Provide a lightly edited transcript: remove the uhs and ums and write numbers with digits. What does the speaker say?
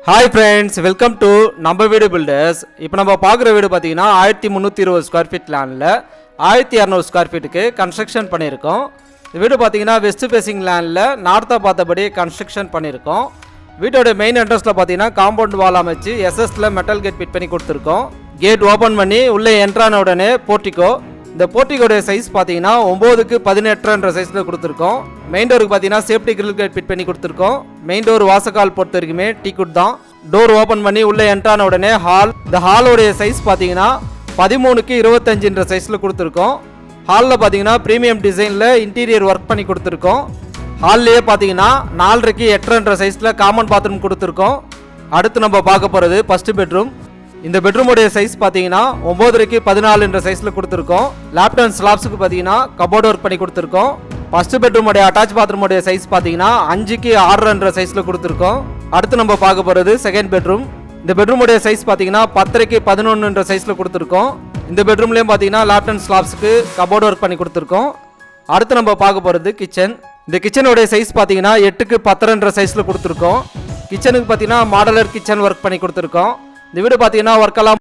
Hi friends, welcome to நம்ம வீடு filters. இப்போ நம்ம பார்க்குற வீடு பார்த்தீங்கன்னா 1320 ஸ்கொயர் ஃபீட் லேண்டில் 1200 ஸ்கொயர் ஃபீட்டுக்கு கன்ஸ்ட்ரக்ஷன் பண்ணியிருக்கோம். இந்த வீடு பார்த்தீங்கன்னா வெஸ்ட் ஃபேசிங் லேண்டில் நார்த்தாக பார்த்தபடி கன்ஸ்ட்ரக்ஷன் பண்ணியிருக்கோம். வீட்டோட மெயின் என்ட்ரன்ஸில் பார்த்தீங்கன்னா காம்பவுண்ட் வால் அமைச்சு எஸ்எஸ்ல மெட்டல் கேட் ஃபிட் பண்ணி கொடுத்துருக்கோம். கேட் ஓப்பன் பண்ணி உள்ளே என்ட்ரான உடனே போர்ட்டிகோ. இந்த போர்ட்டிகோடைய சைஸ் பார்த்தீங்கன்னா 9க்கு 18 சைஸில் கொடுத்துருக்கோம். மெயின் டோருக்கு பார்த்தீங்கன்னா சேஃப்டி கிரில் கேட் ஃபிட் பண்ணி கொடுத்துருக்கோம். மெயின் டோர் வாசக்கால் பொறுத்த வரைக்குமே டீக்குட் தான். டோர் ஓப்பன் பண்ணி உள்ளே என்ட்ரான உடனே ஹால். இந்த ஹாலோடைய சைஸ் பார்த்தீங்கன்னா 13க்கு 25 சைஸில் கொடுத்துருக்கோம். ஹாலில் பார்த்தீங்கன்னா ப்ரீமியம் டிசைனில் இன்டீரியர் ஒர்க் பண்ணி கொடுத்துருக்கோம். ஹால்லேயே பார்த்தீங்கன்னா 4க்கு 8 சைஸில் காமன் பாத்ரூம் கொடுத்துருக்கோம். அடுத்து நம்ம பார்க்க போகிறது ஃபஸ்ட்டு பெட்ரூம். இந்த பெட்ரூமுடைய சைஸ் பார்த்தீங்கன்னா 9க்கு 14 சைஸில் கொடுத்துருக்கோம். லேப்ட் அண்ட் ஸ்லாப்ஸுக்கு பார்த்தீங்கன்னா கபோர்ட் ஒர்க் பண்ணி கொடுத்துருக்கோம். ஃபர்ஸ்ட் பெட்ரூமுடைய அட்டாச் பாத்ரூமுடைய சைஸ் பார்த்தீங்கன்னா 5க்கு 6 சைஸில் கொடுத்துருக்கோம். அடுத்து நம்ம பார்க்க போகிறது செகண்ட் பெட்ரூம். இந்த பெட்ரூமுடைய சைஸ் பார்த்தீங்கன்னா 10க்கு 11 சைஸில் கொடுத்துருக்கோம். இந்த பெட்ரூம்லேயும் பார்த்தீங்கன்னா லேப்ட் அண்ட் ஸ்லாப்ஸுக்கு கபோர்ட் ஒர்க் பண்ணி கொடுத்துருக்கோம். அடுத்து நம்ம பார்க்க போகிறது கிச்சன். இந்த கிச்சனுடைய சைஸ் பார்த்தீங்கன்னா 8க்கு 12 சைஸில் கொடுத்துருக்கோம். கிச்சனுக்கு பார்த்தீங்கன்னா மாடலர் கிச்சன் ஒர்க் பண்ணி கொடுத்துருக்கோம். இந்த வீடு பார்த்தீங்கன்னா ஒர்க்கெல்லாம்